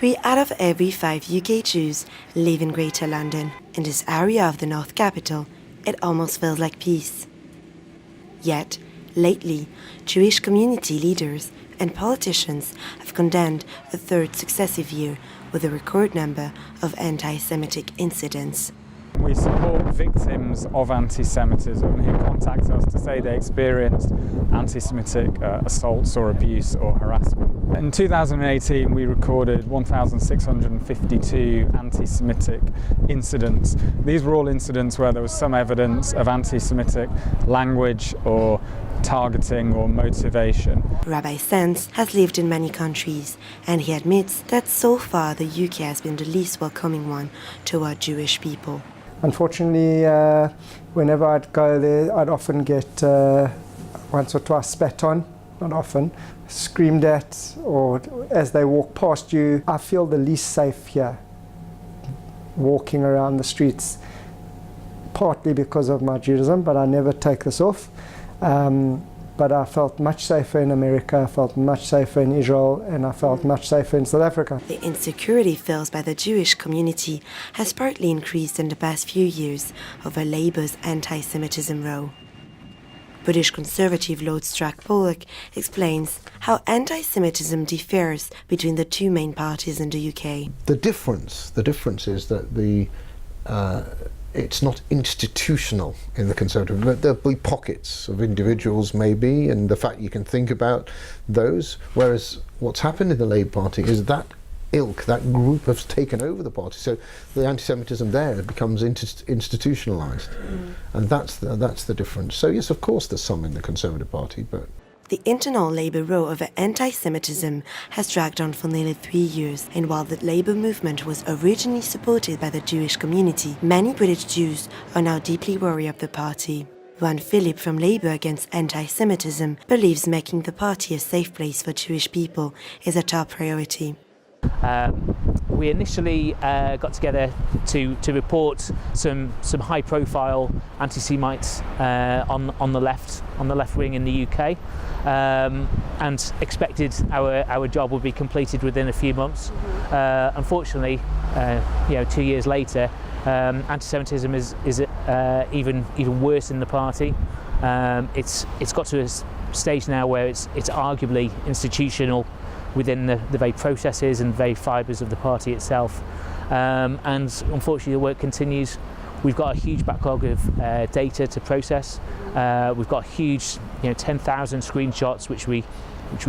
3 out of every 5 UK Jews live in Greater London. In this area of the North Capital, it almost feels like peace. Yet, lately, Jewish community leaders and politicians have condemned a third successive year with a record number of anti-Semitic incidents. We support victims of anti-Semitism who contact us to say they experienced anti-Semitic assaults or abuse or harassment. In 2018 we recorded 1,652 anti-Semitic incidents. These were all incidents where there was some evidence of anti-Semitic language or targeting or motivation. Rabbi Sands has lived in many countries, and he admits that so far the UK has been the least welcoming one toward Jewish people. Unfortunately, whenever I'd go there, I'd often get once or twice spat on, not often, screamed at, or as they walk past you. I feel the least safe here, walking around the streets, partly because of my Judaism, but I never take this off. But I felt much safer in America, I felt much safer in Israel, and I felt much safer in South Africa. The insecurity felt by the Jewish community has partly increased in the past few years over Labour's anti-Semitism row. British Conservative Lord Strack Pollock explains how anti-Semitism differs between the two main parties in the UK. The difference is that it's not institutional in the Conservative. There'll be pockets of individuals maybe, and the fact you can think about those, whereas what's happened in the Labour Party is that ilk, that group has taken over the party, so the anti-Semitism there becomes institutionalised, and that's the difference. So yes, of course there's some in the Conservative Party, but the internal Labour row over anti-Semitism has dragged on for nearly 3 years, and while the Labour movement was originally supported by the Jewish community, many British Jews are now deeply wary of the party. Ron Phillip from Labour Against Anti-Semitism believes making the party a safe place for Jewish people is a top priority. We initially got together to report some high-profile anti-Semites on the left wing in the UK, and expected our job would be completed within a few months. Unfortunately, 2 years later, anti-Semitism is even worse in the party. It's got to a stage now where it's arguably institutional within the very processes and very fibres of the party itself. And unfortunately the work continues. We've got a huge backlog of data to process. We've got huge 10,000 screenshots which we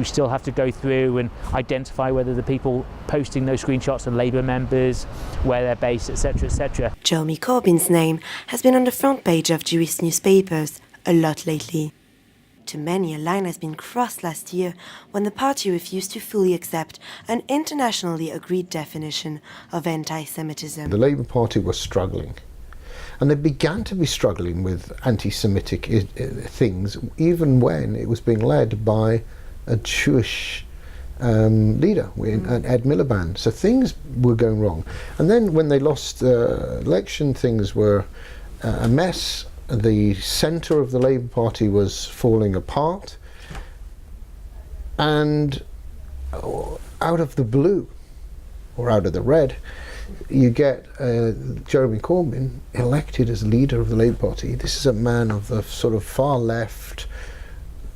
still have to go through and identify whether the people posting those screenshots are Labour members, where they're based, etc., etc. Jeremy Corbyn's name has been on the front page of Jewish newspapers a lot lately. To many, a line has been crossed last year when the party refused to fully accept an internationally agreed definition of anti-Semitism. The Labour Party was struggling, and they began to be struggling with anti-Semitic things even when it was being led by a Jewish leader, Ed Miliband. So things were going wrong. And then when they lost the election, things were a mess. The centre of the Labour Party was falling apart, and out of the blue, or out of the red, you get Jeremy Corbyn elected as leader of the Labour Party. This is a man of the sort of far left,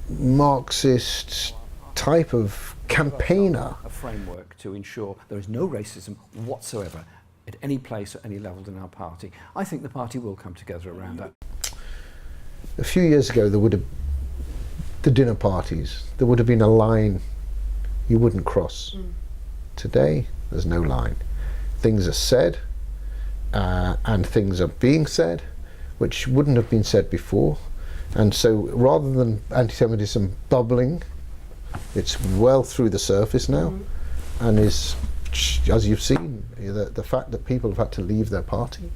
Marxist type of campaigner. A framework to ensure there is no racism whatsoever at any place or any level in our party. I think the party will come together around that. A few years ago, there would have the dinner parties. There would have been a line you wouldn't cross. Today, there's no line. Things are said, and things are being said, which wouldn't have been said before. And so, rather than anti-Semitism bubbling, it's well through the surface now, and is, as you've seen, the fact that people have had to leave their party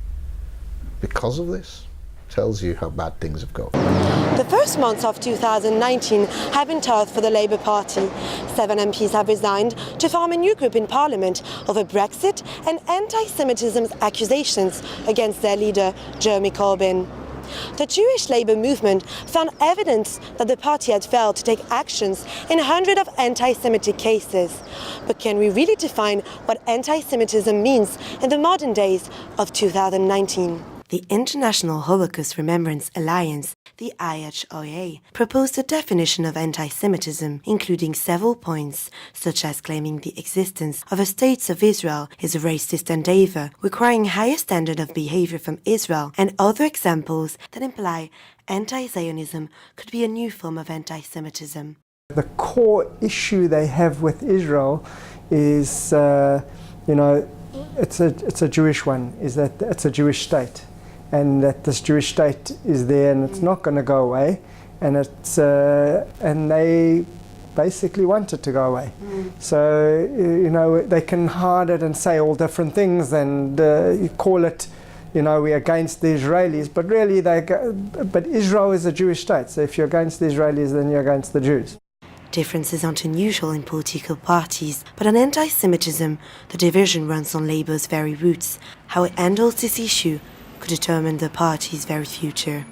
because of this tells you how bad things have got. The first months of 2019 have been tough for the Labour Party. 7 MPs have resigned to form a new group in Parliament over Brexit and anti-Semitism accusations against their leader, Jeremy Corbyn. The Jewish Labour movement found evidence that the party had failed to take actions in hundreds of anti-Semitic cases. But can we really define what anti-Semitism means in the modern days of 2019? The International Holocaust Remembrance Alliance, the IHRA, proposed a definition of anti-Semitism, including several points, such as claiming the existence of a State of Israel is a racist endeavor, requiring higher standard of behavior from Israel, and other examples that imply anti-Zionism could be a new form of anti-Semitism. The core issue they have with Israel is, it's a Jewish one, is that it's a Jewish state. And that this Jewish state is there and it's not going to go away, and they basically want it to go away. So they can hide it and say all different things, and you call it, we're against the Israelis, but really but Israel is a Jewish state. So if you're against the Israelis, then you're against the Jews. Differences aren't unusual in political parties, but on anti-Semitism, the division runs on Labour's very roots. How it handles this issue could determine the party's very future.